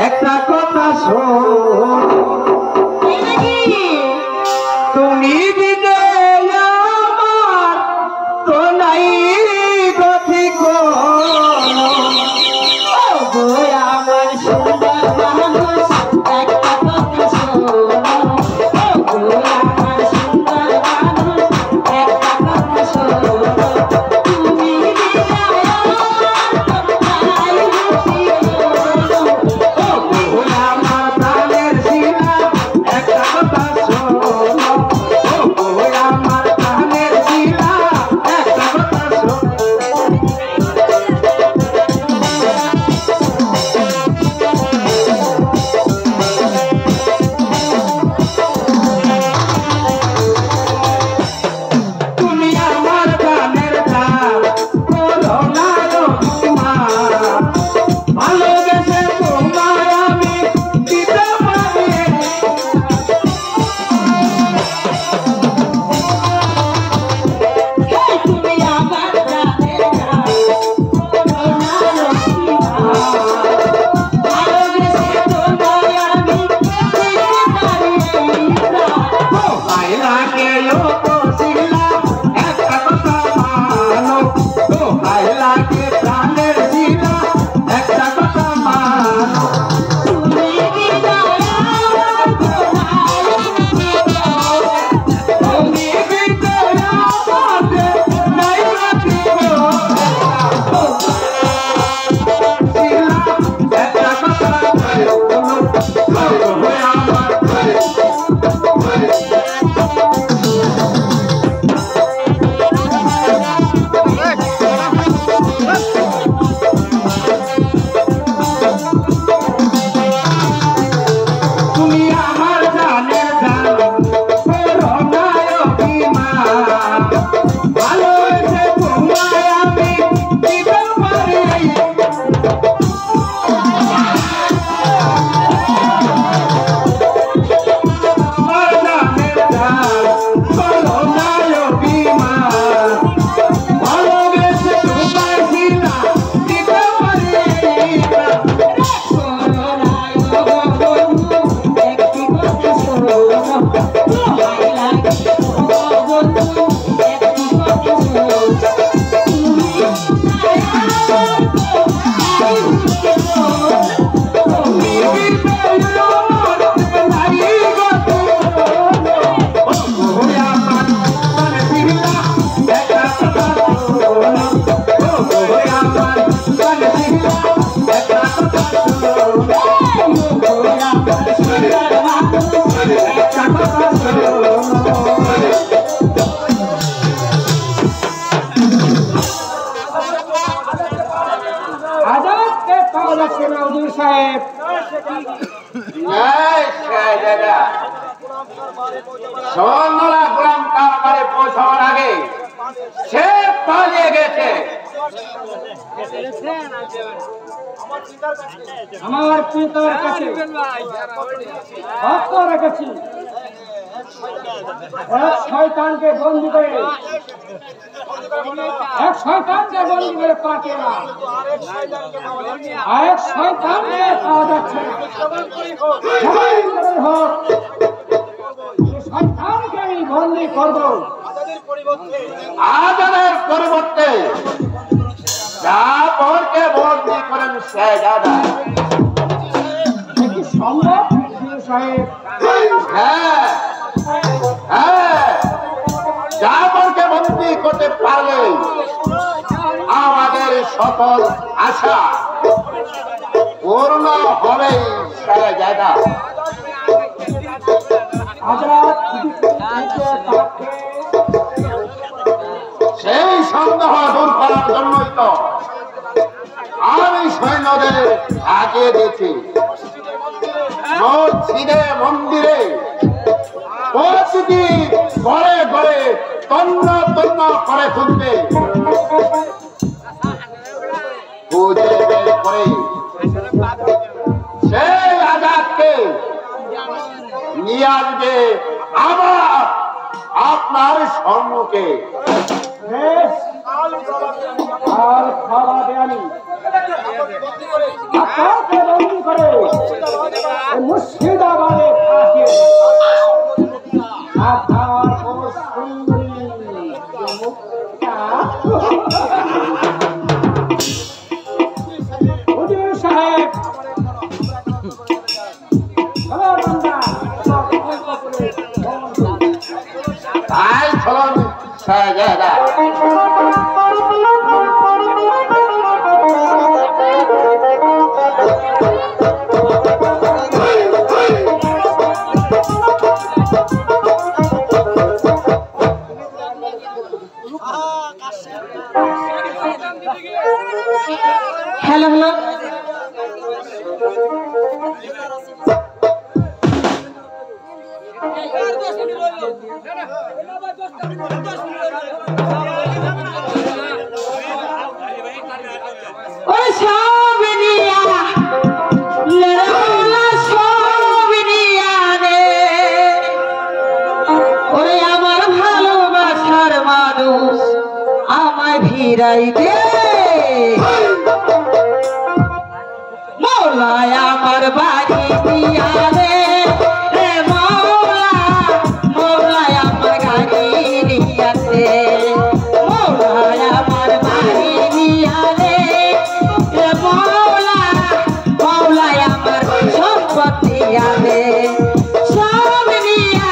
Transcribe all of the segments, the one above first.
একটা কথা শোন, তুমি দিলে আমার তো নাই গতি কোনো, আমার সুন্দর মানুষ একটা কথা শোন, আমার সুন্দর মানুষ একটা কথা শোন, তুমি দিলে আমার প্রাণের শিলা একটা কথা শোন, আমার প্রাণের শিলা একটা কথা শোন। তুমি আমার প্রাণের দাম বলো না তোমার, ভালোবেসে তোমায় আমি দিতে পারি। তুমি আমার প্রাণের দাম বলো না ভালোবেসে তোমায় আমি দিতে পারি। আইলাকে লোকশিলা একটা কথা মানো, আইলাকে প্রাণের শিলা একটা কথা মানো, তুমি দিলে তুমি দিলে আমাদের নাই রাখি শিলা একটা কথা শোনো, আমার তুমি আমার জানের দাম করো না অভিমান, ভালোবেসে তোমায় আমি দিতে পারি। আমার জানের দাম করো না অভিমান, ভালোবেসে তোমায় শিলা দিতে পারি। आजाद के पालक के नाउदूर साहेब সোনালা গ্রাম কারবারে পৌঁছানোর আগে সে পালিয়ে গেছে। আমার পিতার কাছে হত্যা রেখেছি, এক শয়তানকে বন্দী করে পাঠিয়ে আরেক শয়তানকে পাওয়া যাচ্ছে না। শয়তানকে আমি বন্দী করবো, আজানের পরিবর্তে জাফরকে বন্দী করেন শেহজাদা। সম্ভব সাহেব? হ্যাঁ হ্যাঁ, জাফরকে বন্দী করতে পারলে আমাদের সকল আশা পূর্ণ হবে শেহজাদা। সেই সন্দেহ দূর করার জন্যই তো আমি সৈন্যদের আগিয়ে দিয়েছি। মসজিদে মন্দিরে প্রতিটি ঘরে ঘরে তন্ন তন্ন করে তুলবে, খুঁজে বের করে সেই আজাদকে নিয়ে আসবে আবার আপনার সম্মুখে। আর খাওয়া দেয়ানি আপনাকে বন্দী করে সাজাদা হ্যালো হ্যালো ওই সব নিয়া লড়াউলা সব নিয়া রে ওরে আমার ভালোবাসার মানুষ আমায় ভিড়াই দে মৌলায় আমার বাড়ি দিয়া রে রে মৌলা মৌলায় আমার গাড়ি দিয়া দে মৌলায় আমার বাড়ি দিয়া রে রে মৌলা মৌলায় আমার সম্পত্তি আনে সব নিয়া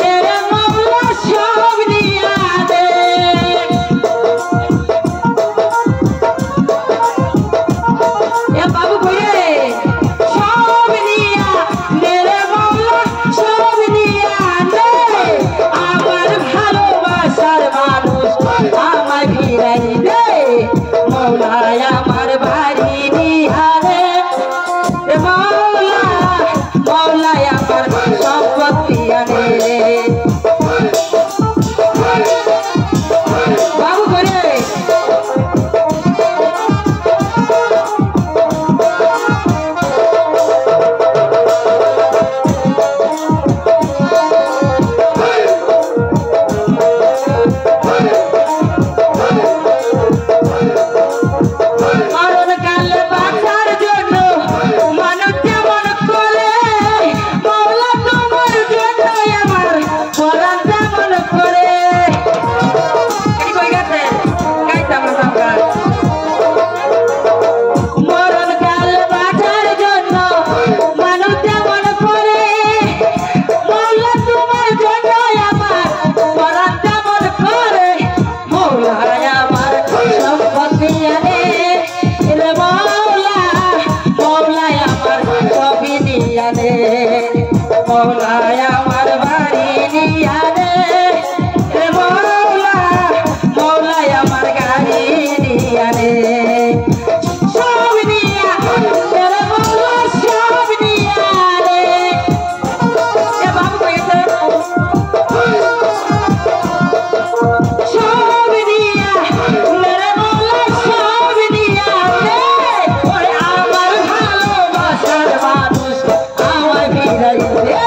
রে মৌলা সব নিয়া দে এ বাবু কইরে সব নিয়া রে মৌলা সব নিয়া দে আমার ভালোবাসার মানুষ আমায় ভিড়াই দে মৌলায় আমার বাড়ি দিয়া রে রে মৌলা মৌলায় আমার সম্পত্তি আনে বাবু কইরে মরণকালে বাঁচার জন্য মানুষ যেমন করে মৌলা তোমার জন্য আমার পরাণ তেমন করে কই গেছে গাইতাম না সরকার মরণকালে বাঁচার জন্য মানুষ যেমন করে মৌলা তোমার জন্য আমার পরাণ তেমন করে মৌলা আমার সম্পত্তি আনে রে মৌলা মৌলায় আমার সবই দিয়া দে মৌলায় আমার বাড়ি দিয়া দে রে মৌলা মৌলায় আমার গাড়ি দিয়া দে সব নিয়া রে মৌলা সব নিয়া দে এ বাবু কইছে সব নিয়া রে মৌলা সব নিয়া দে ওরে আমার ভালোবাসার মানুষ আমায় ভিড়াই দে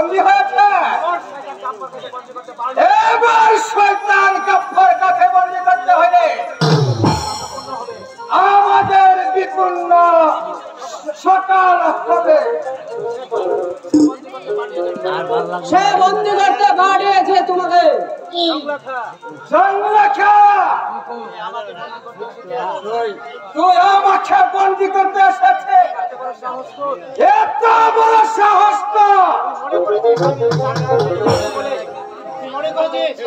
বন্দী হয়েছে, এবার শয়তান গাফফার কাছে বন্দী করতে হলে আমাদের বিপন্ন সকাল হবে। সে বন্দি করতে পাঠিয়েছে তোমাকে। সংরক্ষা, তুই আমাকে বন্দী করতে এসেছে, এত বড় সাহস তো?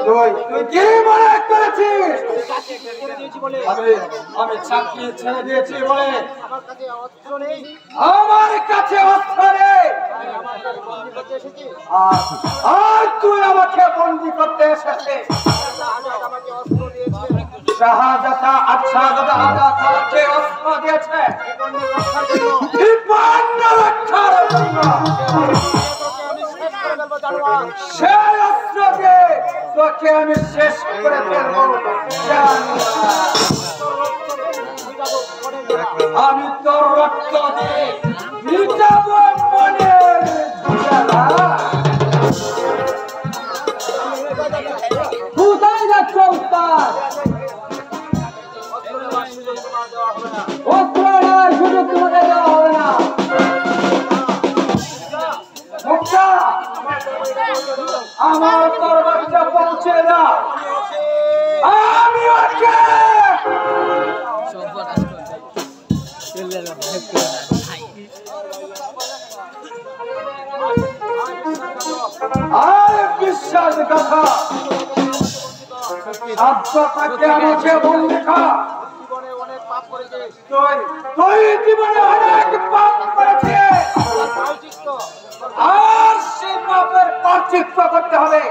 তুই কি মনে করেছিস আমি চাকরি ছেড়ে দিয়েছি বলে আমার কাছে অস্ত্র নেই, আর তুই আমাকে বন্দী করতে এসেছিস? শাহাদাত আজাদকে অস্ত্র দিয়েছে বিপন্ন রক্ষার জন্য। সেই অস্ত্র দিয়ে তোকে আমি শেষ করে ফেলবো। আমি তোর রক্ত দিয়ে মিটাবো মনের জ্বালা। কোথায় যাচ্ছ উস্তাদ? অস্ত্র নেওয়ার সুযোগ তোমাকে দেওয়া হবে না। মুক্তা, আমার তরবারিটা পৌঁছে দাও, আমি ওকে আর বিশ্বাসঘাতা আত্মাকে আমাকে বন্দী কর। তুই জীবনে অনেক পাপ করেছিস, আর সেই পাপের প্রায়শ্চিত্ত করতে হবে।